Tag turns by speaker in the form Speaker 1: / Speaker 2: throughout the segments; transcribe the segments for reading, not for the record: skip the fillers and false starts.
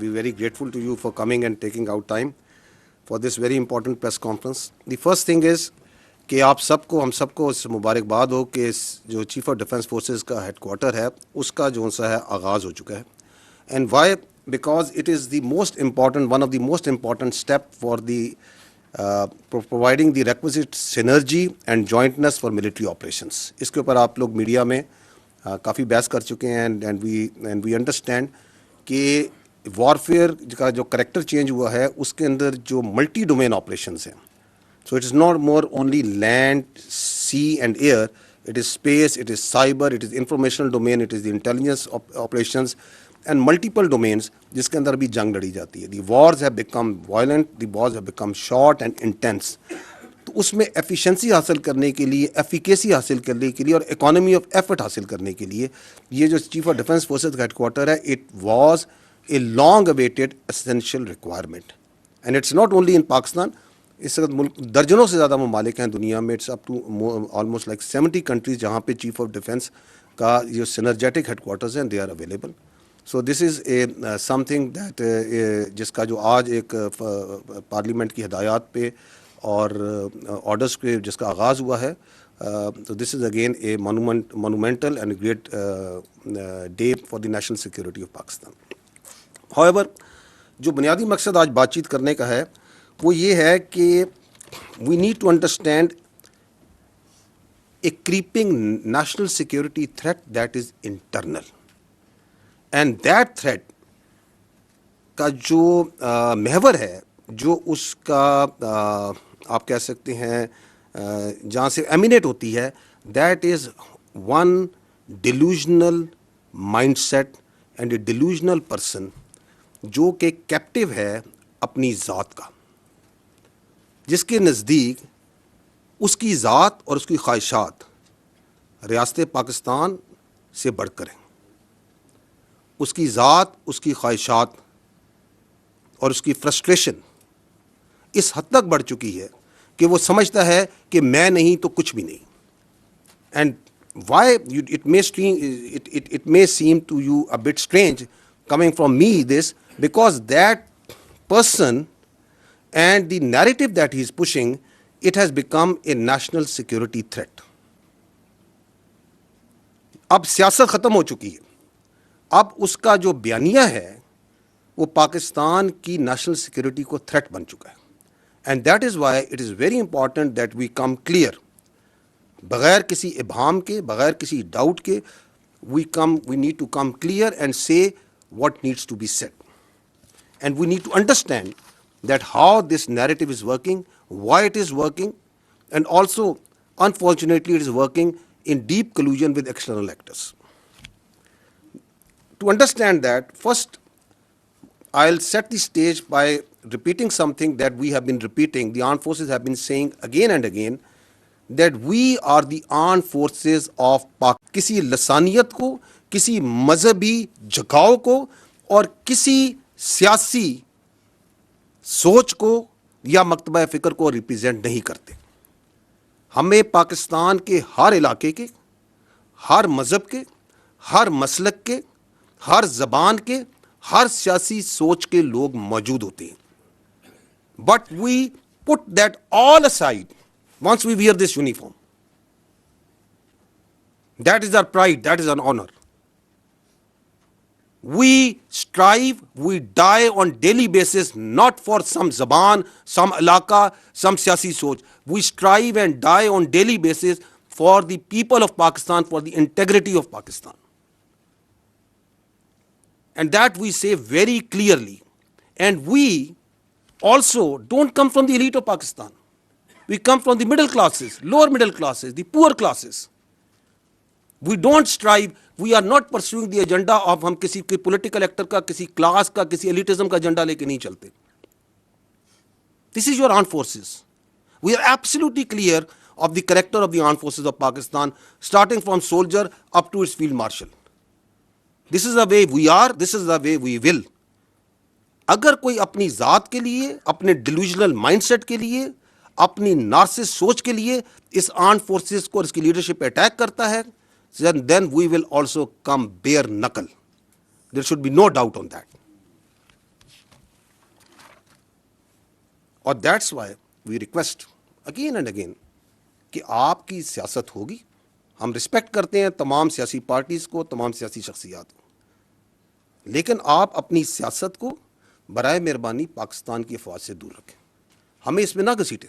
Speaker 1: be very grateful to you for coming and taking out time for this very important press conference. The first thing is کہ آپ سب کو ہم سب کو اس مبارکباد ہو کہ جو چیف آف ڈیفنس فورسز کا ہیڈ کوارٹر ہے اس کا جو سا ہے آغاز ہو چکا ہے. And why? Because it is the most important one of the most important step for the providing the requisite synergy and jointness for military operations. اس کے اوپر آپ لوگ میڈیا میں کافی بحث کر چکے ہیں اینڈ وی انڈرسٹینڈ کہ وارفیئر کا جو کریکٹر چینج ہوا ہے اس کے اندر جو ملٹی ڈومین آپریشنز ہیں. So it is not more only land, sea and air, it is space, it is cyber, it is informational domain, it is the intelligence operations and multiple domains جس کے اندر بھی جنگ لڑی جاتی ہے. The wars have become violent, the wars have become short and intense. تو اس میں efficiency حاصل کرنے کے لیے، ایفیکیسی حاصل کرنے کے لیے اور اکانومی آف ایفرٹ حاصل کرنے کے لیے یہ جو چیف آف ڈیفنس فورسز کا ہیڈ کوارٹر ہے it was a long awaited essential requirement. And it's not only in Pakistan. اس وقت ملک درجنوں سے زیادہ ممالک ہیں دنیا میں، it's up to almost like 70 countries جہاں پہ چیف آف ڈیفنس کا جو سینرجیٹک ہیڈ کوارٹرز ہیں they are available. So this is a something that جس کا جو آج ایک پارلیمنٹ کی ہدایات پہ اور آرڈرس کے جس کا آغاز ہوا ہے. تو this is again a monumental and great day for the national security of Pakistan. However جو بنیادی مقصد آج بات چیت کرنے کا ہے وہ یہ ہے کہ we need to understand a creeping national security threat that is internal. And that threat کا جو محور ہے، جو اس کا آپ کہہ سکتے ہیں جہاں سے ایمینیٹ ہوتی ہے، that is one delusional mindset and a delusional person جو کہ کیپٹیو ہے اپنی ذات کا، جس کے نزدیک اس کی ذات اور اس کی خواہشات ریاست پاکستان سے بڑھ کر ہیں. اس کی ذات، اس کی خواہشات اور اس کی فرسٹریشن اس حد تک بڑھ چکی ہے کہ وہ سمجھتا ہے کہ میں نہیں تو کچھ بھی نہیں. And why it may seem to you a bit strange coming from me this, because that person and the narrative that he is pushing, it has become a national security threat. اب سیاست ختم ہو چکی ہے، اب اس کا جو بیانیہ ہے وہ پاکستان کی نیشنل سیکورٹی کو تھریٹ بن چکا ہے. And that is why it is very important that we come clear, بغیر کسی ابہام کے، بغیر کسی ڈاؤٹ کے we need to come clear and say what needs to be said. And we need to understand that how this narrative is working, why it is working, and also, unfortunately, it is working in deep collusion with external actors. To understand that, first, I'll set the stage by repeating something that we have been repeating, the armed forces have been saying again and again, that we are the armed forces of Pakistan. کسی لسانیت کو، کسی مذہبی جھکاؤ کو اور کسی سیاسی سوچ کو یا مکتبہ فکر کو ریپرزینٹ نہیں کرتے. ہمیں پاکستان کے ہر علاقے کے، ہر مذہب کے، ہر مسلک کے، ہر زبان کے، ہر سیاسی سوچ کے لوگ موجود ہوتے ہیں. But we put that all aside once we wear this uniform. That is our pride, that is our honor. We strive, we die on daily basis, not for some zaban, some alaka, some siyasi soch. We strive and die on daily basis for the people of Pakistan, for the integrity of Pakistan. And that we say very clearly. And we also don't come from the elite of Pakistan. We come from the middle classes, lower middle classes, the poor classes. We don't strive, we are not pursuing the agenda of ہم کسی کے political actor کا، کسی class کا، کسی ایلیٹزم کا agenda لے کے نہیں چلتے. This is your armed forces. We are absolutely clear of the character of the armed forces of Pakistan, starting from soldier up to its field marshal. This is the way we are, this is the way we will. اگر کوئی اپنی ذات کے لیے، اپنے delusional mind set کے لیے، اپنی نارسس سوچ کے لیے اس آرمڈ فورسز کو اور اس کی لیڈرشپ پہ اٹیک کرتا ہے، then we will also come bare knuckle. There should be no doubt on that. اور that's why we request again and again کہ آپ کی سیاست ہوگی. ہم رسپیکٹ کرتے ہیں تمام سیاسی پارٹیز کو, تمام سیاسی شخصیات کو, لیکن آپ اپنی سیاست کو برائے مہربانی پاکستان کی افواج سے دور رکھیں. ہمیں اس میں نہ گھسیٹیں.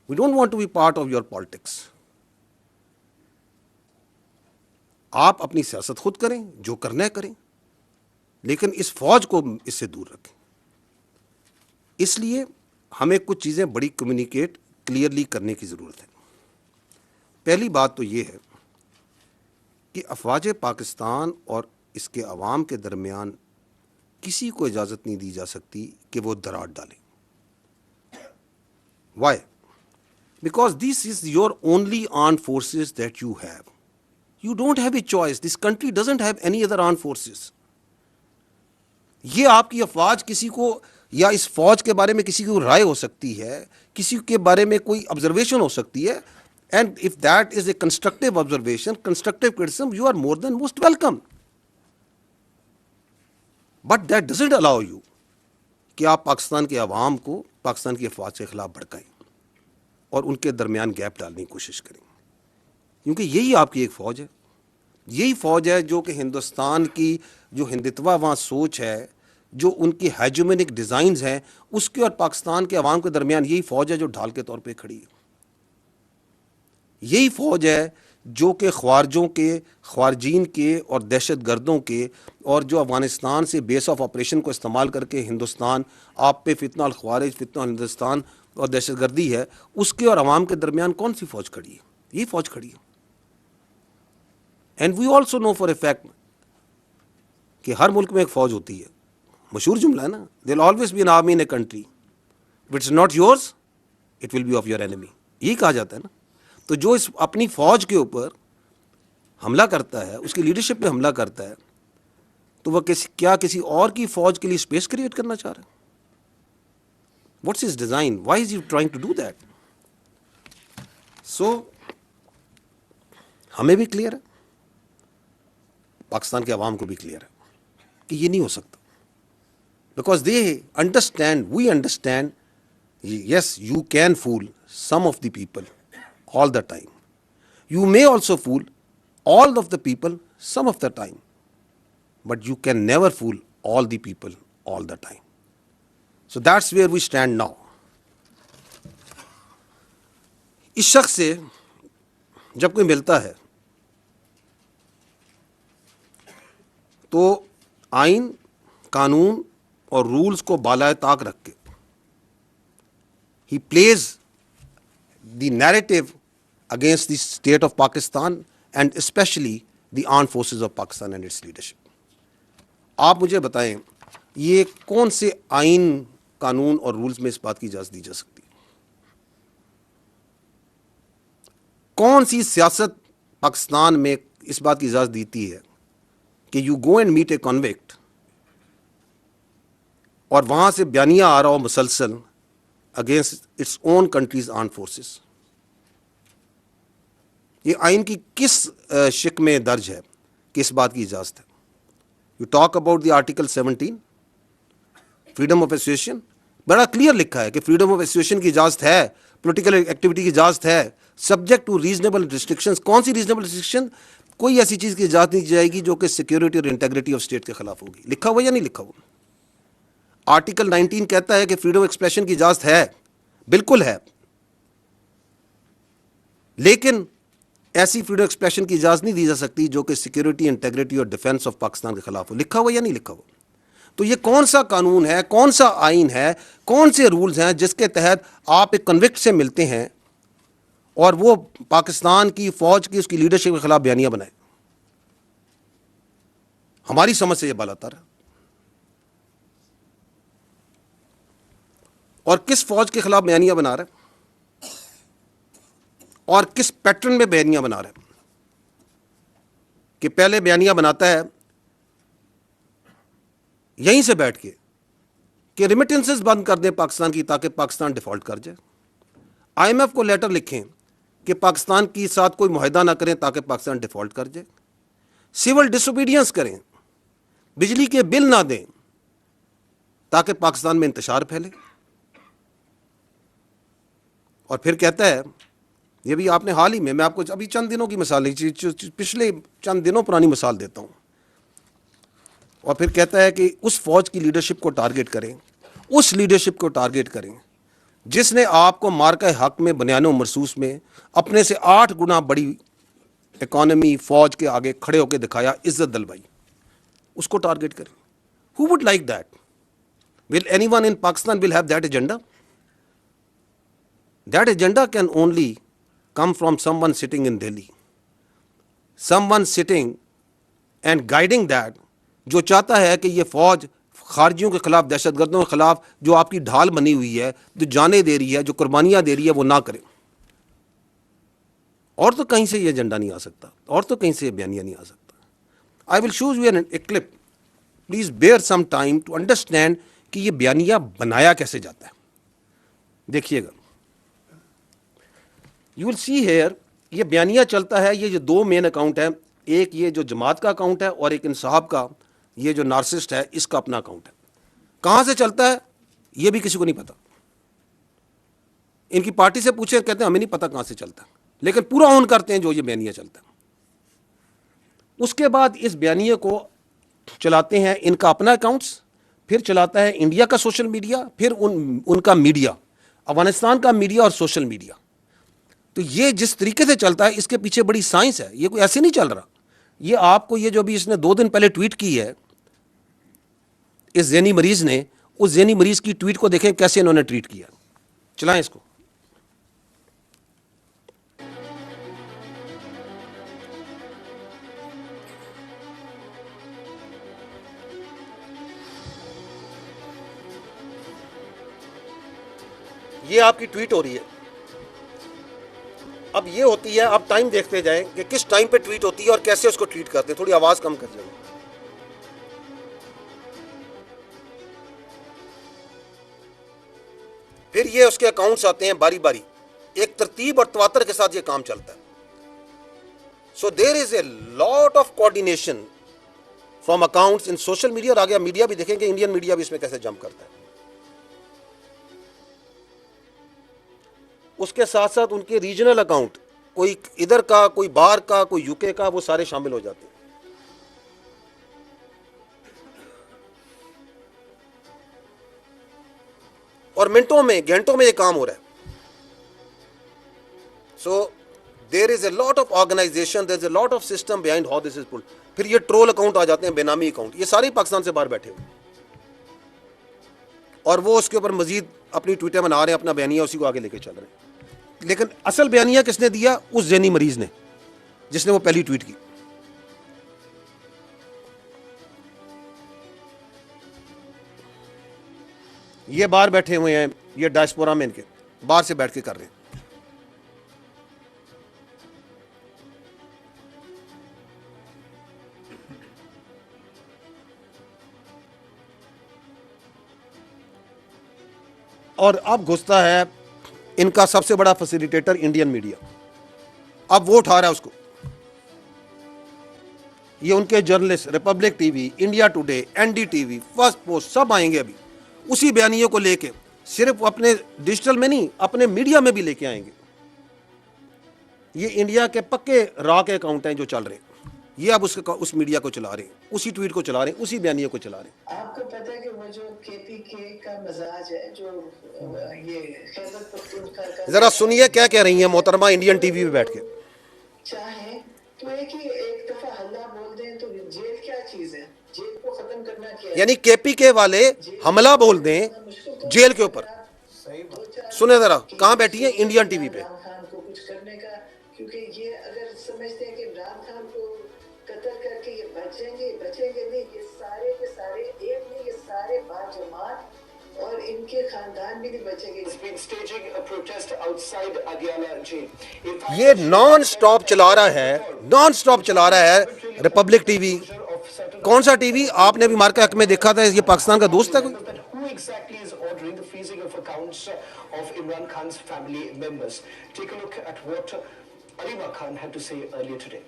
Speaker 1: We don't want to be part of your politics. آپ اپنی سیاست خود کریں, جو کرنا ہے کریں, لیکن اس فوج کو اس سے دور رکھیں. اس لیے ہمیں کچھ چیزیں بڑی کمیونیکیٹ کلیئرلی کرنے کی ضرورت ہے. پہلی بات تو یہ ہے کہ افواج پاکستان اور اس کے عوام کے درمیان کسی کو اجازت نہیں دی جا سکتی کہ وہ دراڑ ڈالیں. Why? Because this is your only armed forces that you have. You don't have a choice. This country doesn't have any other armed forces. یہ آپ کی افواج کسی کو, یا اس فوج کے بارے میں کسی کو رائے ہو سکتی ہے, کسی کے بارے میں کوئی آبزرویشن ہو سکتی ہے, and if that is a constructive observation, constructive criticism, you are more than most welcome. But that doesn't allow you کہ آپ پاکستان کے عوام کو پاکستان کی افواج کے خلاف بھڑکائیں اور ان کے درمیان گیپ ڈالنے کی کوشش کریں. کیونکہ یہی آپ کی ایک فوج ہے. یہی فوج ہے جو کہ ہندوستان کی جو ہندتوا وہاں سوچ ہے, جو ان کی ہیجومینک ڈیزائنز ہیں, اس کے اور پاکستان کے عوام کے درمیان یہی فوج ہے جو ڈھال کے طور پہ کھڑی ہے. یہی فوج ہے جو کہ خوارجوں کے, خوارجین کے اور دہشت گردوں کے, اور جو افغانستان سے بیس آف آپریشن کو استعمال کر کے ہندوستان آپ پہ فتنہ الخوارج, فتنہ ہندوستان اور دہشت گردی ہے, اس کے اور عوام کے درمیان کون سی فوج کھڑی ہے؟ یہی فوج کھڑی ہے. And we also know for a fact کہ ہر ملک میں ایک فوج ہوتی ہے. مشہور جملہ ہے نا, there will always be an army in a country, if it's not yours it will be of your enemy. یہی کہا جاتا ہے نا. تو جو اس اپنی فوج کے اوپر حملہ کرتا ہے, اس کی لیڈرشپ پہ حملہ کرتا ہے, تو وہ کیا کسی اور کی فوج کے لیے اسپیس کریٹ کرنا چاہ رہا ہے؟ What's his design? Why is you trying to do that? So ہمیں بھی کلیئر ہے, پاکستان کے عوام کو بھی کلیئر ہے کہ یہ نہیں ہو سکتا. Because they understand, we understand, yes you can fool some of the people all the time. You may also fool all of the people some of the time, but you can never fool all the people all the time. So that's where we stand now. اس شخص سے جب کوئی ملتا ہے تو آئین, قانون اور رولز کو بالائے طاق رکھ کے he plays the narrative against the state of Pakistan and especially the armed forces of Pakistan and its leadership. آپ مجھے بتائیں یہ کون سے آئین, قانون اور رولز میں اس بات کی اجازت دی جا سکتی ہے؟ کون سی سیاست پاکستان میں اس بات کی اجازت دیتی ہے کہ you go and meet a convict اور وہاں سے بیانیہ آ رہا ہو مسلسل against its own country's armed forces? یہ آئین کی کس شق میں درج ہے کہ اس بات کی اجازت ہے؟ You talk about the article 17, freedom of association. بڑا کلیئر لکھا ہے کہ فریڈم آف ایسوسیشن کی اجازت ہے, پولیٹیکل ایکٹیویٹی کی اجازت ہے, سبجیکٹ ٹو ریزنیبل ریسٹرکشنز. کون سی ریزنیبل ریسٹرکشن؟ کوئی ایسی چیز کی اجازت نہیں دی جائے گی جو کہ سیکورٹی اور انٹیگریٹی آف اسٹیٹ کے خلاف ہوگی. لکھا ہوا یا نہیں لکھا ہوا؟ آرٹیکل 19 کہتا ہے کہ فریڈم ایکسپریشن کی اجازت ہے, بالکل ہے, لیکن ایسی فریڈم ایکسپریشن کی اجازت نہیں دی جا سکتی جو کہ سیکورٹی, انٹیگریٹی اور ڈیفنس آف پاکستان کے خلاف ہو. لکھا ہوا یا نہیں لکھا ہوا؟ تو یہ کون سا قانون ہے, کون سا آئین ہے, کون سے رولز ہیں جس کے تحت آپ ایک کنوکٹ سے ملتے ہیں اور وہ پاکستان کی فوج کی, اس کی لیڈرشپ کے خلاف بیانیہ بنائے؟ ہماری سمجھ سے یہ بالاتر ہے. اور کس فوج کے خلاف بیانیہ بنا رہا ہے اور کس پیٹرن میں بیانیہ بنا رہا ہے؟ کہ پہلے بیانیہ بناتا ہے یہیں سے بیٹھ کے کہ ریمیٹنسز بند کر دیں پاکستان کی تاکہ پاکستان ڈیفالٹ کر جائے. آئی ایم ایف کو لیٹر لکھیں کہ پاکستان کے ساتھ کوئی معاہدہ نہ کریں تاکہ پاکستان ڈیفالٹ کر جائے، سول ڈس اوبیڈینس کریں، بجلی کے بل نہ دیں تاکہ پاکستان میں انتشار پھیلے. اور پھر کہتا ہے، یہ بھی آپ نے حال ہی میں آپ کو ابھی چند دنوں کی مثال نہیں، پچھلے چند دنوں پرانی مثال دیتا ہوں. اور پھر کہتا ہے کہ اس فوج کی لیڈرشپ کو ٹارگٹ کریں، اس لیڈرشپ کو ٹارگٹ کریں جس نے آپ کو مارکہ حق میں بنیان و مرصوص میں اپنے سے 8 گنا بڑی اکانومی فوج کے آگے کھڑے ہو کے دکھایا، عزت دلوائی. اس کو ٹارگٹ کریں. Who would like that? Will anyone in Pakistan will have that agenda? That agenda can only come from someone sitting in Delhi. Someone sitting and guiding that, جو چاہتا ہے کہ یہ فوج خارجیوں کے خلاف، دہشت گردوں کے خلاف جو آپ کی ڈھال بنی ہوئی ہے، جو جانیں دے رہی ہے، جو قربانیاں دے رہی ہے، وہ نہ کریں. اور تو کہیں سے یہ ایجنڈا نہیں آ سکتا، اور تو کہیں سے یہ بیانیہ نہیں آ سکتا. I will shows you a clip. Please bear some time to understand کہ یہ بیانیہ بنایا کیسے جاتا ہے. دیکھیے گا، یو ول سی ہیئر. یہ بیانیہ چلتا ہے، یہ جو 2 مین اکاؤنٹ ہے، ایک یہ جو جماعت کا اکاؤنٹ ہے اور ایک انصاف کا، یہ جو نارسسٹ ہے اس کا اپنا اکاؤنٹ ہے. کہاں سے چلتا ہے یہ بھی کسی کو نہیں پتا. ان کی پارٹی سے پوچھیں، کہتے ہیں ہمیں نہیں پتا کہاں سے چلتا ہے، لیکن پورا آن کرتے ہیں جو یہ بیانیہ چلتا ہے. اس کے بعد اس بیانیے کو چلاتے ہیں ان کا اپنا اکاؤنٹس، پھر چلاتا ہے انڈیا کا سوشل میڈیا، پھر ان کا میڈیا، افغانستان کا میڈیا اور سوشل میڈیا. تو یہ جس طریقے سے چلتا ہے اس کے پیچھے بڑی سائنس ہے. یہ کوئی ایسے نہیں چل رہا. یہ آپ کو یہ جو بھی اس نے 2 دن پہلے ٹویٹ کی ہے اس ذہنی مریض نے، اس ذہنی مریض کی ٹویٹ کو دیکھیں کیسے انہوں نے ٹویٹ کیا. چلائیں اس کو. یہ آپ کی ٹویٹ ہو رہی ہے. اب یہ ہوتی ہے، آپ ٹائم دیکھتے جائیں کہ کس ٹائم پہ ٹویٹ ہوتی ہے اور کیسے اس کو ٹویٹ کرتے ہیں. تھوڑی آواز کم کر جائیں. پھر یہ اس کے اکاؤنٹس آتے ہیں باری باری، ایک ترتیب اور تواتر کے ساتھ یہ کام چلتا ہے. So there is a lot of coordination from accounts in social media. اور آگے میڈیا بھی دیکھیں گے، انڈین میڈیا بھی اس میں کیسے جمپ کرتا ہے. اس کے ساتھ ساتھ ان کے ریجنل اکاؤنٹ، کوئی ادھر کا، کوئی باہر کا، کوئی یو کے کا، وہ سارے شامل ہو جاتے ہیں. اور منٹوں میں، گھنٹوں میں یہ کام ہو رہا ہے. So there is a lot of organization, there is a lot of system behind how this is pulled. پھر یہ ٹرول اکاؤنٹ آ جاتے ہیں، بے نامی اکاؤنٹ. یہ سارے پاکستان سے باہر بیٹھے ہوئے، اور وہ اس کے اوپر مزید اپنی ٹویٹیں بنا رہے ہیں، اپنا بیانیہ اسی کو آگے لے کے چل رہے ہیں. لیکن اصل بیانیہ کس نے دیا؟ اس ذہنی مریض نے، جس نے وہ پہلی ٹویٹ کی. یہ باہر بیٹھے ہوئے ہیں، یہ ڈائسپورا میں ان کے باہر سے بیٹھ کے کر رہے ہیں. اور اب گھستا ہے ان کا سب سے بڑا فیسیلیٹیٹر انڈین میڈیا. اب وہ اٹھا رہا ہے اس کو. یہ ان کے journalist, Republic T V, India Today, N D T V, Firstpost, سب آئیں گے ابھی اسی بیانیے کو لے کے. صرف اپنے ڈیجیٹل میں نہیں، اپنے میڈیا میں بھی لے کے آئیں گے. یہ انڈیا کے پکے را کے اکاؤنٹ ہیں جو چل رہے ہیں. یہ اب اس میڈیا کو چلا رہے ہیں، اسی ٹویٹ کو چلا رہے ہیں، اسی بیانیے کو چلا رہے ہیں.
Speaker 2: آپ کو پتہ ہے کہ وہ جو کے پی کے کا مزاج ہے، جو یہ خیبر پختونخوا
Speaker 1: ذرا سنیے کیا کہہ رہی ہیں محترمہ انڈین ٹی وی پہ بیٹھ کے.
Speaker 2: چاہیں تو ایک دفعہ حملہ بول دیں تو جیل کیا چیز ہے؟ جیل کو ختم کرنا کیا ہے؟
Speaker 1: یعنی کے پی کے والے حملہ بول دیں جیل کے اوپر. سنیں ذرا، کہاں بیٹھی ہیں؟ انڈین ٹی وی پہ.
Speaker 2: عمران خان کو کچھ کرنے کا، کیونکہ یہ اگر سمجھتے ہیں کہ عمران خان کو قتل کر کے یہ بچیں گے نہیں. یہ سارے کے سارے ایک نہیں، یہ سارے باجماعت اور ان کے خاندان بھی نہیں بچیں گے.
Speaker 1: یہ نان سٹاپ چلا رہا ہے، نان سٹاپ چلا رہا ہے ریپبلک ٹی وی. کون سا ٹی وی؟ آپ نے بھی مارکا حق میں دیکھا تھا. یہ پاکستان کا دوست ہے کوئی؟
Speaker 3: of Imran Khan's family members. Take a look at what Alima Khan had to say earlier today.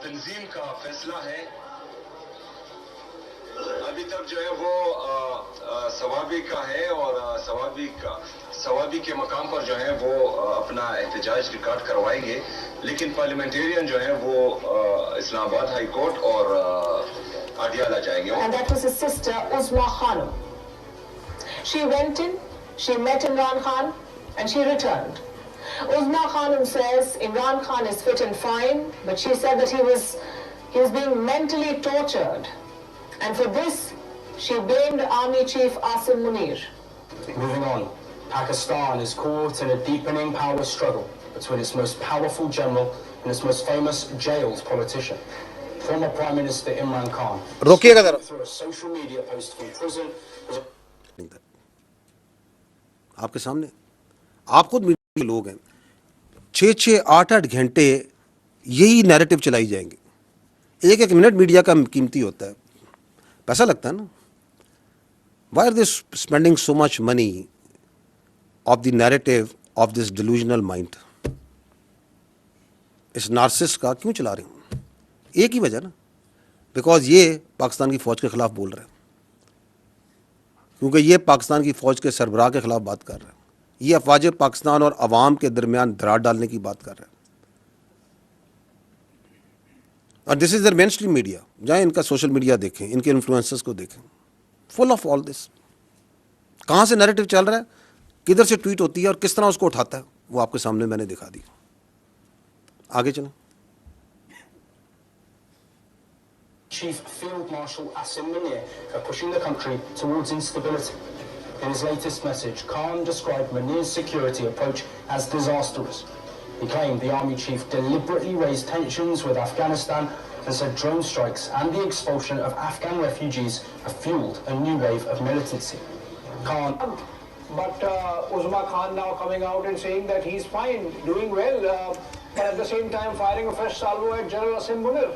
Speaker 4: تنظیم کا فیصلہ ہے ابھی تک جو ہے وہ ثوابی کا ہے اور ثوابی کے مقام پر جو ہے وہ اپنا احتجاج ریکارڈ کروائیں گے لیکن پارلیمنٹیرین جو ہے وہ اسلام آباد ہائی کورٹ اور اڈیالہ جائیں گے.
Speaker 5: And that was his sister Uzma Khanum. She went in, she met Imran Khan and she returned. Uzma Khanum says Imran Khan is fit and fine, but she said that he was being mentally tortured. And for this, she blamed Army Chief Asim Munir.
Speaker 3: Moving on, Pakistan is caught in a deepening power struggle between its most powerful general and its most famous jailed politician. Former Prime Minister Imran Khan,
Speaker 1: روکیے God
Speaker 3: through a social media post from prison,
Speaker 1: آپ کے سامنے آپ خود media کے لوگ ہیں 6-8 گھنٹے یہی نیریٹو چلائی جائیں گے. ایک منٹ میڈیا کا قیمتی ہوتا ہے, پیسہ لگتا ہے نا. Why are they spending so much money of the narrative of this delusional mind? اس نارسسٹ کا کیوں چلا رہے ہیں؟ ایک ہی وجہ نا, بیکاز یہ پاکستان کی فوج کے خلاف بول رہے ہیں, کیونکہ یہ پاکستان کی فوج کے سربراہ کے خلاف بات کر رہے ہیں, یہ افواج پاکستان اور عوام کے درمیان دراڑ ڈالنے کی بات کر رہے ہیں. اور دس از در مین اسٹریم میڈیا. جائیں ان کا سوشل میڈیا دیکھیں, ان کے انفلوئنسرز کو دیکھیں, فل آف آل دس. کہاں سے نیریٹو چل رہا ہے, کدھر سے ٹویٹ ہوتی ہے اور کس طرح اس کو اٹھاتا ہے, وہ آپ کے سامنے میں نے دکھا دی. آگے چلیں.
Speaker 3: Chief Field Marshal Asim Munir are pushing the country towards instability. In his latest message, Khan described Munir's security approach as disastrous. He claimed the army chief deliberately raised tensions with Afghanistan and said drone strikes and the expulsion of Afghan refugees have fueled a new wave of militancy. Khan.
Speaker 6: But Uzma Khan now coming out and saying that he's fine, doing well, but at the same time firing a fresh salvo at General Asim Munir.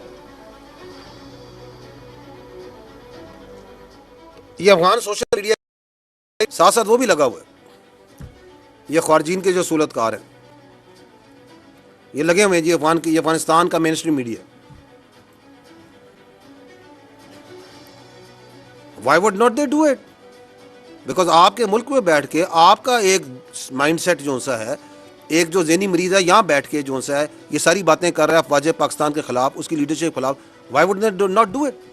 Speaker 1: یہ Afghan social media ساتھ ساتھ وہ بھی لگا ہوا ہے. یہ خارجین کے جو صورت کار ہیں یہ لگے ہوئے ہیں جی. یہ افغانستان کا mainstream media. Why would not they do it? Because آپ کے ملک میں بیٹھ کے آپ کا ایک مائنڈ سیٹ جو سا ہے, ایک جو ذہنی مریض ہے یہاں بیٹھ کے جو سا ہے یہ ساری باتیں کر رہا ہے افواج پاکستان کے خلاف, اس کی لیڈرشپ کے خلاف. Y would they not do it?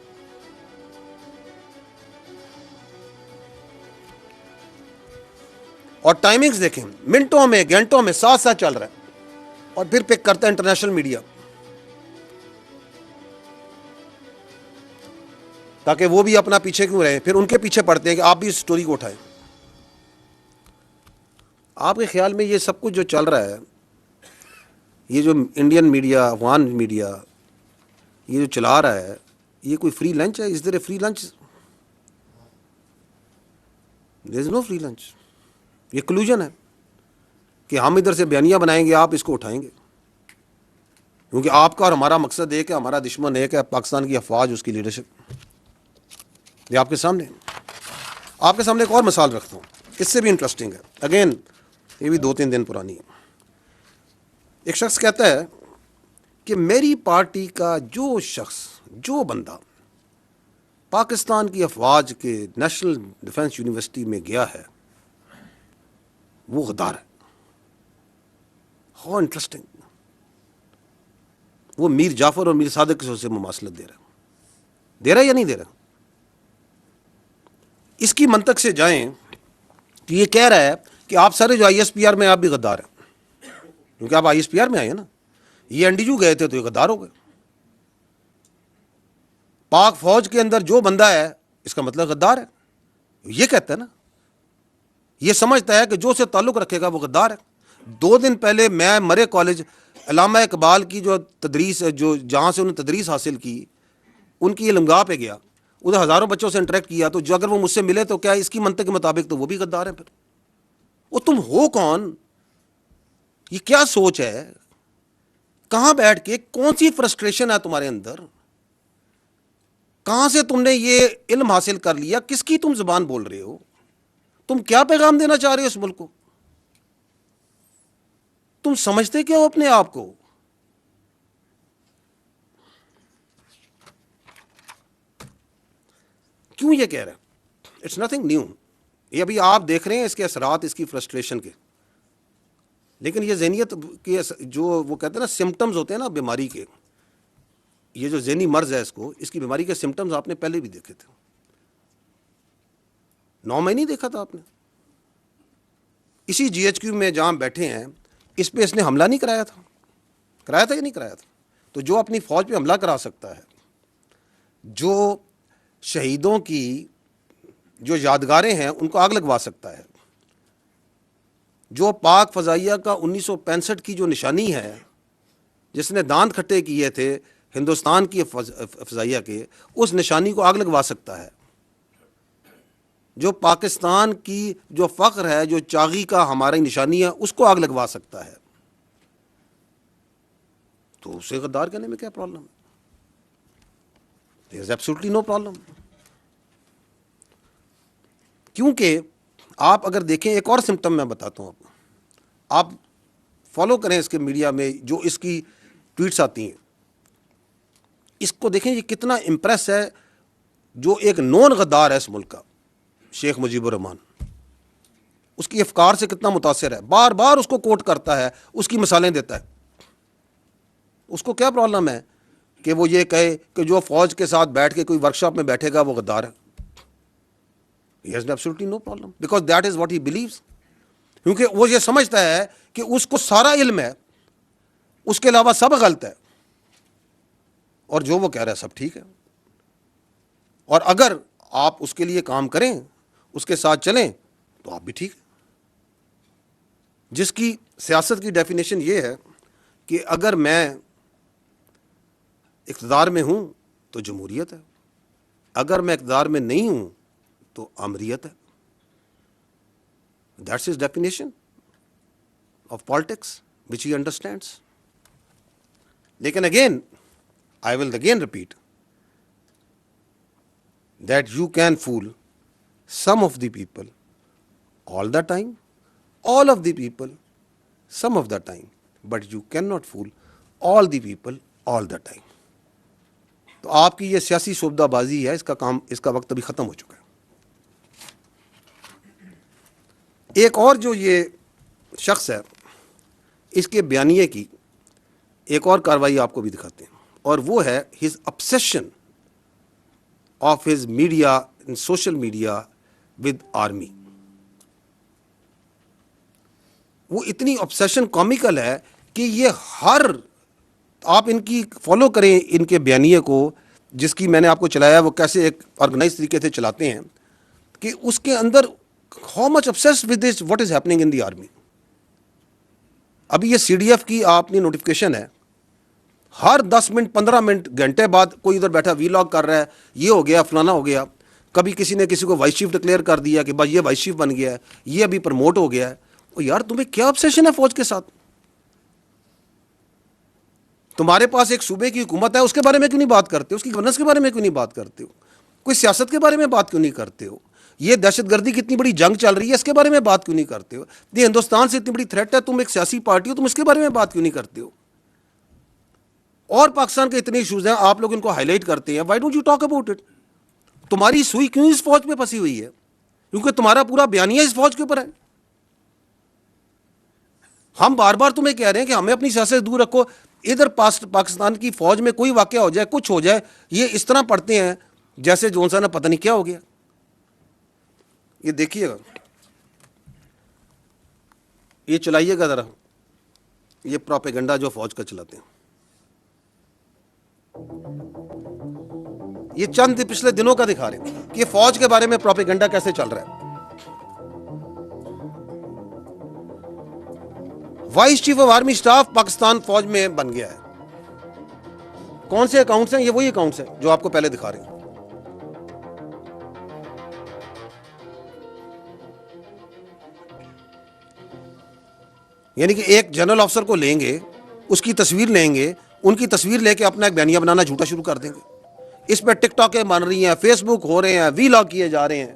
Speaker 1: اور ٹائمنگز دیکھیں, منٹوں میں گھنٹوں میں ساتھ ساتھ چل رہا ہے, اور پھر پک کرتا ہے انٹرنیشنل میڈیا تاکہ وہ بھی اپنا پیچھے کیوں رہے. پھر ان کے پیچھے پڑتے ہیں کہ آپ بھی اس سٹوری کو اٹھائیں. آپ کے خیال میں یہ سب کچھ جو چل رہا ہے, یہ جو انڈین میڈیا, افغان میڈیا یہ جو چلا رہا ہے, یہ کوئی فری لنچ ہے؟ Is there a free lunch? There is no free lunch. یہ کلوژن ہے کہ ہم ادھر سے بیانیہ بنائیں گے, آپ اس کو اٹھائیں گے, کیونکہ آپ کا اور ہمارا مقصد ایک ہے, ہمارا دشمن ایک ہے, پاکستان کی افواج, اس کی لیڈرشپ. یہ آپ کے سامنے ایک اور مثال رکھتا ہوں, اس سے بھی انٹرسٹنگ ہے. اگین یہ بھی 2-3 دن پرانی ہے. ایک شخص کہتا ہے کہ میری پارٹی کا جو بندہ پاکستان کی افواج کے نیشنل ڈیفنس یونیورسٹی میں گیا ہے وہ غدار ہے. How interesting. وہ میر جعفر اور میر صادق سے مماثلت دے رہا ہے یا نہیں دے رہا؟ اس کی منطق سے جائیں کہ یہ کہہ رہا ہے کہ آپ سارے جو آئی ایس پی آر میں آپ بھی غدار ہیں, کیونکہ آپ آئی ایس پی آر میں آئے ہیں نا. یہ این ڈی یو گئے تھے تو یہ غدار ہو گئے. پاک فوج کے اندر جو بندہ ہے اس کا مطلب غدار ہے. یہ کہتا ہے نا, یہ سمجھتا ہے کہ جو سے تعلق رکھے گا وہ غدار ہے. 2 دن پہلے میں مرے کالج علامہ اقبال کی جو تدریس جو جہاں سے انہوں نے تدریس حاصل کی ان کی علمگاہ پہ گیا, ادھر ہزاروں بچوں سے انٹریکٹ کیا, تو جو اگر وہ مجھ سے ملے تو کیا اس کی منطق کے مطابق تو وہ بھی غدار ہیں. پھر وہ تم ہو کون؟ یہ کیا سوچ ہے؟ کہاں بیٹھ کے کون سی فرسٹریشن ہے تمہارے اندر؟ کہاں سے تم نے یہ علم حاصل کر لیا؟ کس کی تم زبان بول رہے ہو؟ تم کیا پیغام دینا چاہ رہے ہو اس ملک کو؟ تم سمجھتے کیا ہو اپنے آپ کو؟ کیوں یہ کہہ رہے ہیں؟ It's nothing new. یہ ابھی آپ دیکھ رہے ہیں اس کے اثرات اس کی فرسٹریشن کے. لیکن یہ ذہنیت کے جو وہ کہتے ہیں نا سمٹمز ہوتے ہیں نا بیماری کے, یہ جو ذہنی مرض ہے اس کی بیماری کے سمٹمز آپ نے پہلے بھی دیکھے تھے. 9 مہینے دیکھا تھا آپ نے. اسی جی ایچ کیو میں جہاں بیٹھے ہیں اس پہ اس نے حملہ نہیں کرایا تھا؟ کرایا تھا کہ نہیں کرایا تھا؟ تو جو اپنی فوج پہ حملہ کرا سکتا ہے, جو شہیدوں کی جو یادگاریں ہیں ان کو آگ لگوا سکتا ہے, جو پاک فضائیہ کا 1965 کی جو نشانی ہے جس نے دانت کھٹے کیے تھے ہندوستان کی فضائیہ کے, اس نشانی کو آگ لگوا سکتا ہے, جو پاکستان کی جو فخر ہے, جو چاغی کا ہماری نشانی ہے, اس کو آگ لگوا سکتا ہے, تو اسے غدار کہنے میں کیا پرابلم ہے؟ There is absolutely no problem. کیونکہ آپ اگر دیکھیں ایک اور سمٹم میں بتاتا ہوں آپ فالو کریں اس کے میڈیا میں جو اس کی ٹویٹس آتی ہیں, اس کو دیکھیں یہ کتنا امپریس ہے, جو ایک نون غدار ہے اس ملک کا شیخ مجیب الرحمان, اس کی افکار سے کتنا متاثر ہے, بار بار اس کو کوٹ کرتا ہے, اس کی مثالیں دیتا ہے. اس کو کیا پرابلم ہے کہ وہ یہ کہے کہ جو فوج کے ساتھ بیٹھ کے کوئی ورکشاپ میں بیٹھے گا وہ غدار ہے؟ He has absolutely no problem because that is what he believes. کیونکہ وہ یہ سمجھتا ہے کہ اس کو سارا علم ہے, اس کے علاوہ سب غلط ہے, اور جو وہ کہہ رہا ہے سب ٹھیک ہے. اور اگر آپ اس کے لیے کام کریں, اس کے ساتھ چلیں, تو آپ بھی ٹھیک ہیں. جس کی سیاست کی ڈیفینیشن یہ ہے کہ اگر میں اقتدار میں ہوں تو جمہوریت ہے, اگر میں اقتدار میں نہیں ہوں تو آمریت ہے. That's his definition of politics which he understands. لیکن again I will again repeat that you can fool some of the people all the time, all of the people some of the time, but you cannot fool all the people all the time. تو آپ کی یہ سیاسی شعبدہ بازی ہے, اس کا کام, اس کا وقت ابھی ختم ہو چکا ہے. ایک اور جو یہ شخص ہے, اس کے بیانیے کی ایک اور کاروائی آپ کو بھی دکھاتے ہیں, اور وہ ہے his obsession of his media and social media with army. وہ اتنی obsession comical ہے کہ یہ ہر, آپ ان کی فالو کریں ان کے بیانیے کو, جس کی میں نے آپ کو چلایا وہ کیسے ایک آرگنائز طریقے سے چلاتے ہیں, کہ اس کے اندر how much obsessed with this what is happening in the army. ابھی یہ سی ڈی ایف کی آپ نے نوٹیفکیشن ہے, ہر 10 منٹ 15 منٹ گھنٹے بعد کوئی ادھر بیٹھا وی لاگ کر رہا ہے, یہ ہو گیا فلانا ہو گیا. کبھی کسی نے کسی کو وائس چیف ڈکلیئر کر دیا کہ بھائی یہ وائس چیف بن گیا ہے, یہ ابھی پروموٹ ہو گیا ہے. یار تمہیں کیا obsession ہے فوج کے ساتھ؟ تمہارے پاس ایک صوبے کی حکومت ہے, اس کے بارے میں کیوں نہیں بات کرتے ہو؟ اس کی گورننس کے بارے میں کیوں نہیں بات کرتے ہو؟ کوئی سیاست کے بارے میں بات کیوں نہیں کرتے ہو؟ یہ دہشت گردی کی اتنی بڑی جنگ چل رہی ہے, اس کے بارے میں بات کیوں نہیں کرتے ہو؟ یہ ہندوستان سے اتنی بڑی تھریٹ ہے, تم ایک سیاسی پارٹی ہو, تم اس کے بارے میں بات کیوں نہیں کرتے ہو؟ اور پاکستان کے اتنے ایشوز ہیں, آپ لوگ ان کو ہائی لائٹ کرتے ہیں. Why don't you talk about it? تمہاری سوئی کیوں اس فوج پہ پھنسی ہوئی ہے؟ کیونکہ تمہارا پورا بیانیہ اس فوج کے اوپر ہے. ہم بار بار تمہیں کہہ رہے ہیں کہ ہمیں اپنی سیاست دور رکھو. ادھر پاکستان کی فوج میں کوئی واقعہ ہو جائے, کچھ ہو جائے, یہ اس طرح پڑھتے ہیں جیسے جون سا نا پتہ نہیں کیا ہو گیا. یہ دیکھیے گا, یہ چلائیے گا ذرا, یہ پروپیگنڈا جو فوج کا چلاتے ہیں. یہ چند پچھلے دنوں کا دکھا رہے ہیں کہ فوج کے بارے میں پروپیگنڈا کیسے چل رہا ہے. Vice chief of army staff Pakistan فوج میں بن گیا ہے. کون سے اکاؤنٹس ہیں؟ یہ وہی اکاؤنٹس ہیں جو آپ کو پہلے دکھا رہے ہیں. یعنی کہ ایک جنرل آفیسر کو لیں گے, اس کی تصویر لیں گے, ان کی تصویر لے کے اپنا ایک بیانیہ بنانا جھوٹا شروع کر دیں گے. اس پہ ٹک ٹاکیں بن رہی ہیں, فیس بک ہو رہے ہیں, وی لاگ کیے جا رہے ہیں.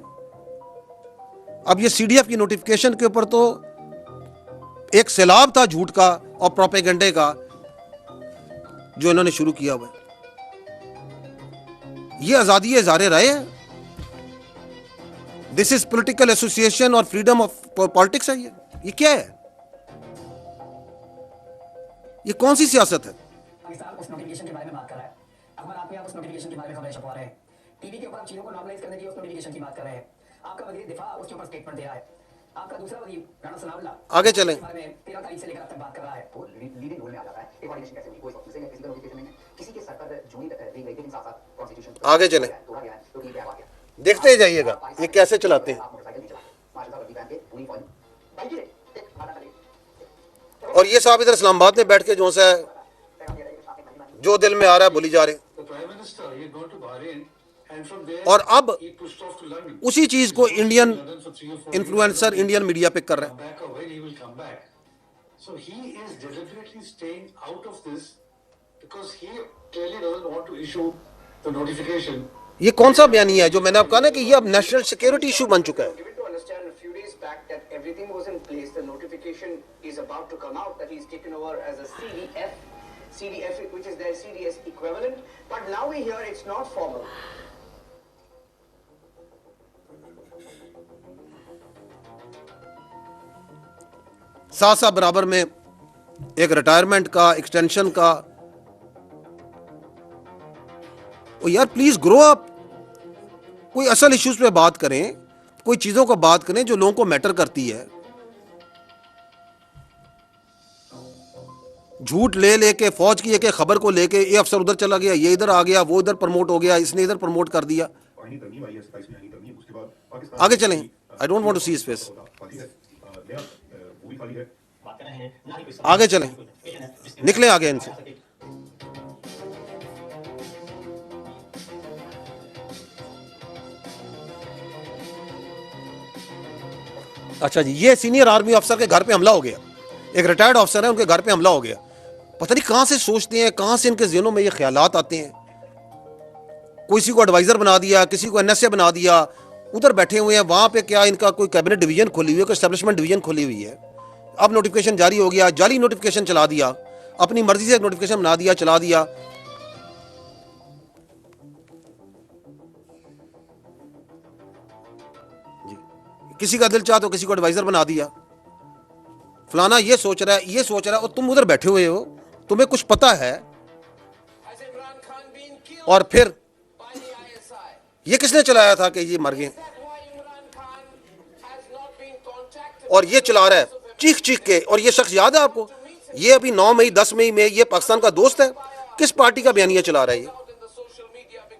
Speaker 1: اب یہ سی ڈی ایف کی نوٹیفکیشن کے اوپر تو ایک سیلاب تھا جھوٹ کا اور پروپیگنڈے کا جو انہوں نے شروع کیا ہوا ہے. یہ آزادی اظہار رائے ہے؟ دس از پولیٹیکل ایسوسیشن اور فریڈم آف پالیٹکس ہے؟ یہ کیا ہے؟ یہ کون سی سیاست ہے؟
Speaker 7: پاکستان اس نوٹیفکیشن کے بارے میں بات کر رہا ہے. اخبار آپ اس نوٹیفکیشن کے بارے میں خبریں چھپوا رہے ہیں. ٹی وی کے اوپر چینوں کو نارملائز کرنے کی اس نوٹیفکیشن کی بات کر رہے ہیں. آپ کا وزیر دفاع اس کے اوپر اسٹیٹمنٹ دے رہا ہے. آپ کا دوسرا وزیر رانا ثناء اللہ
Speaker 1: آگے چلیں.
Speaker 7: 13 تاریخ سے لے کر اب تک بات کر رہا ہے. وہ لیڈنگ رول میں آ جاتا ہے. ایک کوارڈینیشن کیسے ہوئی؟ کوئی کسی کا نوٹیفکیشن نہیں ہے. کسی کے سر پر جوئی دی گئی، لیکن ساتھ ساتھ کانسٹیٹیوشن
Speaker 1: آگے چلیں.
Speaker 7: توڑا گیا ہے. تو یہ کیا ہوا؟
Speaker 1: دیکھتے جائیے گا یہ کیسے چلاتے ہیں.
Speaker 7: آپ موٹر سائیکل نہیں چلا ماشاء اللہ پہن کے پوری فوج بائک لے ایک ماڈا کھڑی
Speaker 1: اور یہ صاحب ادھر اسلام آباد میں بیٹھ کے جو سا جو دل میں آ رہا ہے بولی جا رہے ہیں. اور اب اسی چیز کو انڈین انفلوئنسر انڈین میڈیا پک کر رہا ہے.
Speaker 8: So he is deliberately staying out of this because he clearly doesn't want to issue the notification.
Speaker 1: یہ کون سا بیانیہ ہے جو میں نے آپ کہا نا کہ یہ اب نیشنل سیکیورٹی ایشو بن چکا ہے.
Speaker 9: Given to understand a few days back that everything was in place, the notification is about to come out that he's taken over as a CDF, which is their CDS equivalent. But now we hear it's not formal.
Speaker 1: ساتھ ساتھ برابر میں ایک retirement کا extension کا. یار please گرو اپ. کوئی اصل ایشوز پہ بات کریں, کوئی چیزوں کو بات کریں جو لوگوں کو میٹر کرتی ہے. جھوٹ لے کے فوج کی ایک خبر کو لے کے یہ افسر ادھر چلا گیا, یہ ادھر آ گیا, وہ ادھر پروموٹ ہو گیا, اس نے ادھر پروموٹ کر دیا. آگے چلیں. I don't want to see his face. آگے چلیں, نکلیں آگے ان سے. اچھا جی, یہ سینئر آرمی افسر کے گھر پہ حملہ ہو گیا. ایک ریٹائرڈ افسر ہے, ان کے گھر پہ حملہ ہو گیا. پتہ نہیں کہاں سے سوچتے ہیں, کہاں سے ان کے ذہنوں میں یہ خیالات آتے ہیں. کسی کو ایڈوائزر بنا دیا, کسی کو NSA بنا دیا, ادھر بیٹھے ہوئے ہیں. وہاں پہ کیا ان کا کوئی کیبنٹ ڈویژن کھولی ہوئی ہے, کوئی اسٹیبلشمنٹ ڈویژن کھولی ہوئی ہے. اب نوٹیفکیشن جاری ہو گیا, جعلی نوٹیفکیشن چلا دیا, اپنی مرضی سے ایک نوٹیفکیشن بنا دیا, چلا دیا. جی, کسی کا دل چاہ تو کسی کو ایڈوائزر بنا دیا. فلانا یہ سوچ رہا ہے, یہ سوچ رہا ہے, اور تم ادھر بیٹھے ہوئے ہو, تمہیں کچھ پتا ہے. اور پھر یہ کس نے چلایا تھا کہ یہ مر گئے, اور یہ چلا رہا ہے چیخ چیخ کے. اور یہ شخص یاد ہے آپ کو, یہ ابھی 9 مئی 10 مئی میں یہ پاکستان کا دوست ہے. کس پارٹی کا بیانیہ چلا رہا ہے, یہ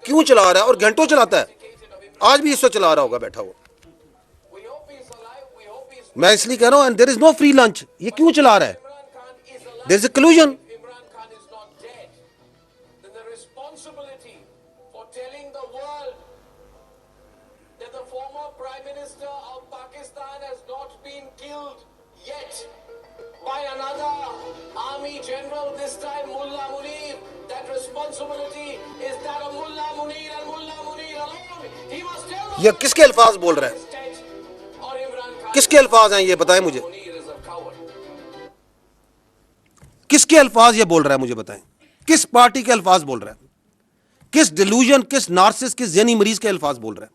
Speaker 1: کیوں چلا رہا ہے, اور گھنٹوں چلاتا ہے. آج بھی اس سے چلا رہا ہوگا بیٹھا ہوا. میں اس لیے کہہ رہا ہوں, and there is no free lunch. یہ کیوں چلا رہا ہے, دیر از اے کلوژن. یہ کس کے الفاظ بول رہا ہے, کس کے الفاظ ہیں یہ بتائیں مجھے, کس کے الفاظ یہ بول رہا ہے مجھے بتائیں. کس پارٹی کے الفاظ بول رہا ہے, کس ڈیلوژن, کس نارسس, کس ذہنی مریض کے الفاظ بول رہا ہے,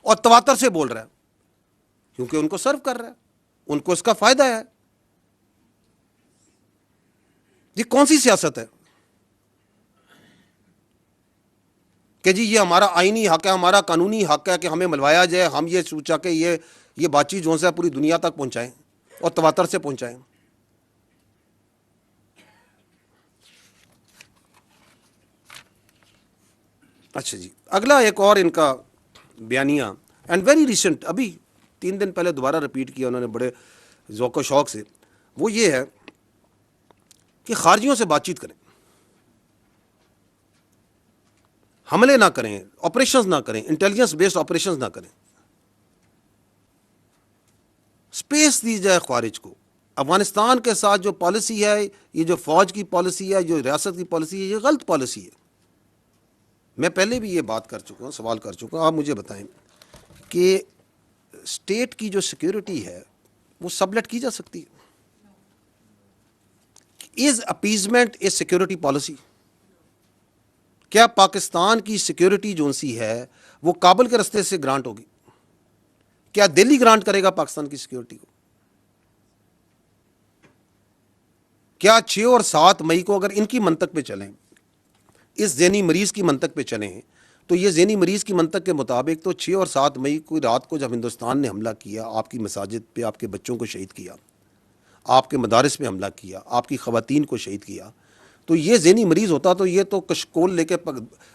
Speaker 1: اور تواتر سے بول رہا ہے, کیونکہ ان کو سرو کر رہا ہے, ان کو اس کا فائدہ ہے. یہ کون سی سیاست ہے کہ جی یہ ہمارا آئینی حق ہے, ہمارا قانونی حق ہے کہ ہمیں ملوایا جائے, ہم یہ سوچا کہ یہ بات چیت جو ہے پوری دنیا تک پہنچائیں اور تواتر سے پہنچائیں. اچھا جی, اگلا ایک اور ان کا بیانیہ, اینڈ ویری ریسنٹ, ابھی 3 دن پہلے دوبارہ رپیٹ کیا انہوں نے بڑے ذوق و شوق سے. وہ یہ ہے کہ خارجیوں سے بات چیت کریں, حملے نہ کریں, آپریشنز نہ کریں, انٹیلیجنس بیسڈ آپریشنز نہ کریں. اسپیس دی جائے خارج کو. افغانستان کے ساتھ جو پالیسی ہے, یہ جو فوج کی پالیسی ہے, جو ریاست کی پالیسی ہے, یہ غلط پالیسی ہے. میں پہلے بھی یہ بات کر چکا ہوں, سوال کر چکا ہوں. آپ مجھے بتائیں کہ اسٹیٹ کی جو سیکیورٹی ہے وہ سبلیٹ کی جا سکتی ہے. از اپیزمنٹ اے سیکیورٹی پالیسی؟ کیا پاکستان کی سیکیورٹی جو سی ہے وہ کابل کے رستے سے گرانٹ ہوگی؟ کیا دہلی گرانٹ کرے گا پاکستان کی سیکیورٹی کو؟ کیا 6 اور 7 مئی کو اگر ان کی منطق پہ چلیں, اس ذہنی مریض کی منطق پہ چلیں, تو یہ ذہنی مریض کی منطق کے مطابق تو 6 اور 7 مئی کو رات کو جب ہندوستان نے حملہ کیا, آپ کی مساجد پہ آپ کے بچوں کو شہید کیا, آپ کے مدارس پہ حملہ کیا, آپ کی خواتین کو شہید کیا, تو یہ ذہنی مریض ہوتا تو یہ تو کشکول لے کے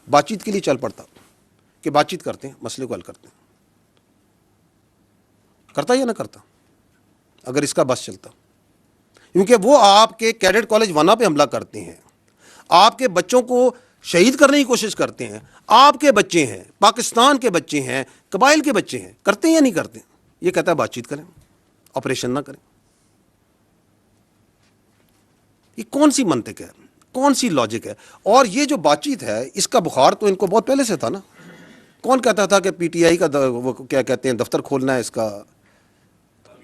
Speaker 1: بات چیت کے لیے چل پڑتا کہ بات چیت کرتے ہیں, مسئلے کو حل کرتے ہیں. کرتا یا نہ کرتا اگر اس کا بس چلتا؟ کیونکہ وہ آپ کے کیڈٹ کالج وانا پہ حملہ کرتے ہیں, آپ کے بچوں کو شہید کرنے کی کوشش کرتے ہیں, آپ کے بچے ہیں, پاکستان کے بچے ہیں, قبائل کے بچے ہیں, کرتے ہیں یا نہیں کرتے؟ یہ کہتا ہے بات چیت کریں, آپریشن نہ کریں. یہ کون سی منطق ہے, کون سی لاجک ہے؟ اور یہ جو بات چیت ہے اس کا بخار تو ان کو بہت پہلے سے تھا نا. کون کہتا تھا کہ پی ٹی آئی کا وہ کیا کہتے ہیں دفتر کھولنا ہے, اس کا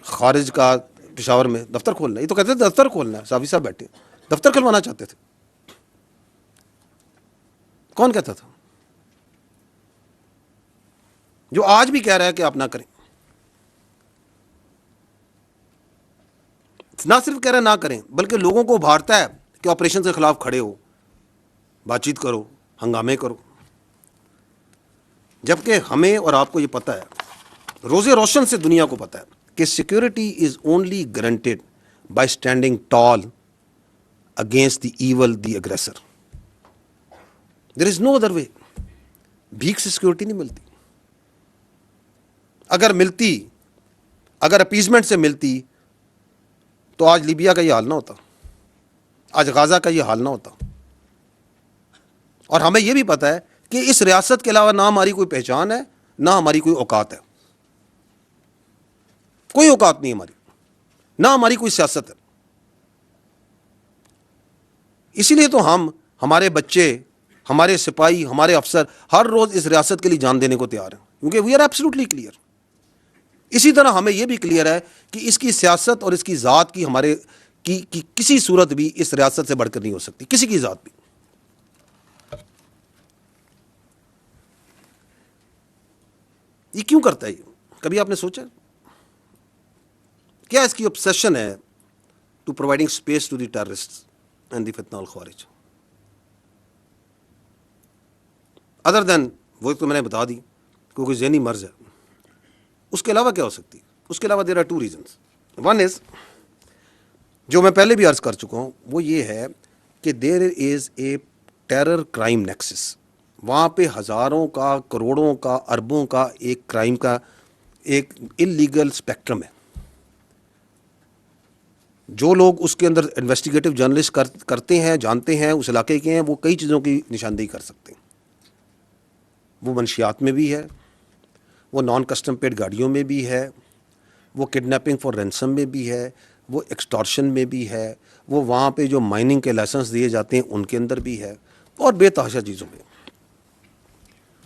Speaker 1: خارج کا پشاور میں دفتر کھولنا ہے؟ یہ تو کہتے تھے دفتر کھولنا ہے, صافی صاحب بیٹھے دفتر کھلوانا چاہتے تھے. کون کہتا تھا؟ جو آج بھی کہہ رہا ہے کہ آپ نہ کریں. نہ صرف کہہ رہے نہ کریں بلکہ لوگوں کو ابھارتا ہے کہ آپریشن کے خلاف کھڑے ہو, بات چیت کرو, ہنگامے کرو. جبکہ ہمیں اور آپ کو یہ پتہ ہے, روزے روشن سے دنیا کو پتہ ہے کہ security is only guaranteed by standing tall against the evil, the aggressor. There is no other way. بھیک سے سیکورٹی نہیں ملتی. اگر ملتی, اگر اپیزمنٹ سے ملتی تو آج لیبیا کا یہ حال نہ ہوتا, آج غازہ کا یہ حال نہ ہوتا. اور ہمیں یہ بھی پتہ ہے کہ اس ریاست کے علاوہ نہ ہماری کوئی پہچان ہے, نہ ہماری کوئی اوقات ہے. کوئی اوقات نہیں ہماری, نہ ہماری کوئی سیاست ہے. اسی لیے تو ہم, ہمارے بچے, ہمارے سپاہی, ہمارے افسر ہر روز اس ریاست کے لیے جان دینے کو تیار ہیں, کیونکہ وی آر ایبسلیوٹلی کلیئر. اسی طرح ہمیں یہ بھی کلیئر ہے کہ اس کی سیاست اور اس کی ذات کی ہمارے کی کسی صورت بھی اس ریاست سے بڑھ کر نہیں ہو سکتی, کسی کی ذات بھی. یہ کیوں کرتا ہے؟ یہ کبھی آپ نے سوچا کیا اس کی obsession ہے to providing space to the terrorist and the فتنہ الخوارج؟ ادر دین وہ تو میں نے بتا دی کہ کوئی ذہنی مرض ہے. اس کے علاوہ کیا ہو سکتی ہے؟ اس کے علاوہ there are 2 reasons. One is, جو میں پہلے بھی عرض کر چکا ہوں, وہ یہ ہے کہ دیر is a terror crime nexus. وہاں پہ ہزاروں کا, کروڑوں کا, اربوں کا ایک کرائم کا ایک انلیگل اسپیکٹرم ہے. جو لوگ اس کے اندر انویسٹیگیٹو جرنلسٹ کرتے ہیں, جانتے ہیں, اس علاقے کے ہیں, وہ کئی چیزوں کی نشاندہی کر سکتے ہیں. وہ منشیات میں بھی ہے, وہ نان کسٹم پیڈ گاڑیوں میں بھی ہے, وہ کڈنیپنگ فار رینسم میں بھی ہے, وہ ایکسٹارشن میں بھی ہے, وہ وہاں پہ جو مائننگ کے لائسنس دیے جاتے ہیں ان کے اندر بھی ہے, اور بے تحاشا چیزوں میں.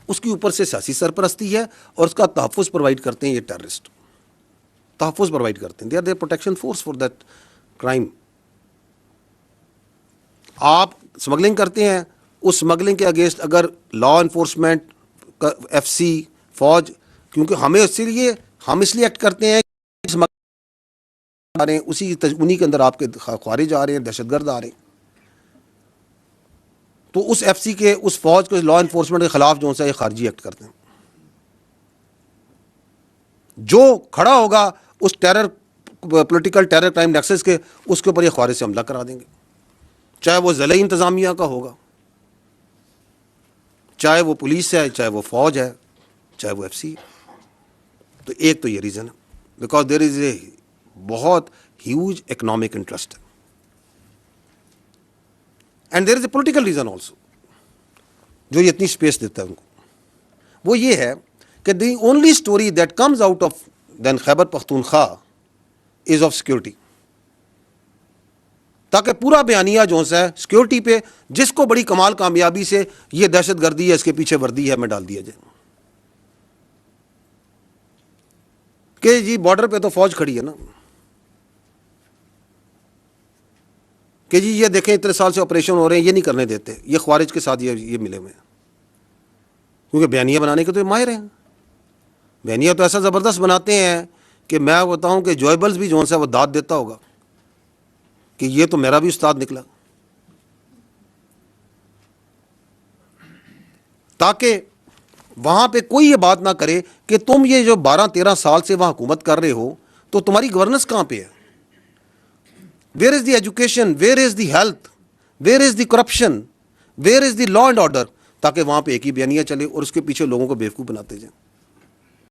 Speaker 1: اس کے اوپر سے سیاسی سرپرستی ہے اور اس کا تحفظ پرووائڈ کرتے ہیں یہ ٹیررسٹ, تحفظ پرووائڈ کرتے ہیں. They are their protection force for that crime. آپ اسمگلنگ کرتے ہیں, اس اسمگلنگ کے اگینسٹ اگر لا انفورسمنٹ, ایف سی, فوج, کیونکہ ہمیں اس لیے ایکٹ کرتے ہیں آ رہے ہیں, انہی کے اندر آپ کے خوارج آ رہے ہیں, دہشت گرد آ رہے ہیں, تو اس ایف سی کے, اس فوج کے, لا انفورسمنٹ کے خلاف جو ہے خارجی ایکٹ کرتے ہیں. جو کھڑا ہوگا اس terror political terror crime nexus کے, اس کے اوپر یہ خوارج سے حملہ کرا دیں گے, چاہے وہ ضلعی انتظامیہ کا ہوگا, چاہے وہ پولیس ہے, چاہے وہ فوج ہے, چاہے وہ ایف سی ہے. تو ایک تو یہ ریزن ہے, بیکاز دیر از اے بہت ہیوج اکنامک انٹرسٹ ہے, and there is a political reason also جو یہ اتنی اسپیس دیتا ہے ان کو. وہ یہ ہے کہ the only story that comes out of then Khyber Pakhtunkhwa is of security, تاکہ پورا بیانیہ جو ہے سیکورٹی پہ, جس کو بڑی کمال کامیابی سے یہ دہشت گردی ہے, اس کے پیچھے وردی ہے, میں ڈال دیا جائے. کہ جی بارڈر پہ تو فوج کھڑی ہے نا، کہ جی یہ دیکھیں اتنے سال سے آپریشن ہو رہے ہیں، یہ نہیں کرنے دیتے، یہ خوارج کے ساتھ یہ ملے ہوئے ہیں، کیونکہ بیانیہ بنانے کے تو یہ ماہر ہیں. بیانیہ تو ایسا زبردست بناتے ہیں کہ میں بتاؤں کہ جوائبلز بھی جو ہے وہ داد دیتا ہوگا کہ یہ تو میرا بھی استاد نکلا. تاکہ وہاں پہ کوئی یہ بات نہ کرے کہ تم یہ جو 12-13 سال سے وہاں حکومت کر رہے ہو تو تمہاری گورننس کہاں پہ ہے؟ Where is the education, where is the health, where is the corruption, where is the law and order, تاکہ وہاں پہ ایک ہی بیانیہ چلے اور اس کے پیچھے لوگوں کو بیوقوف بناتے جائیں.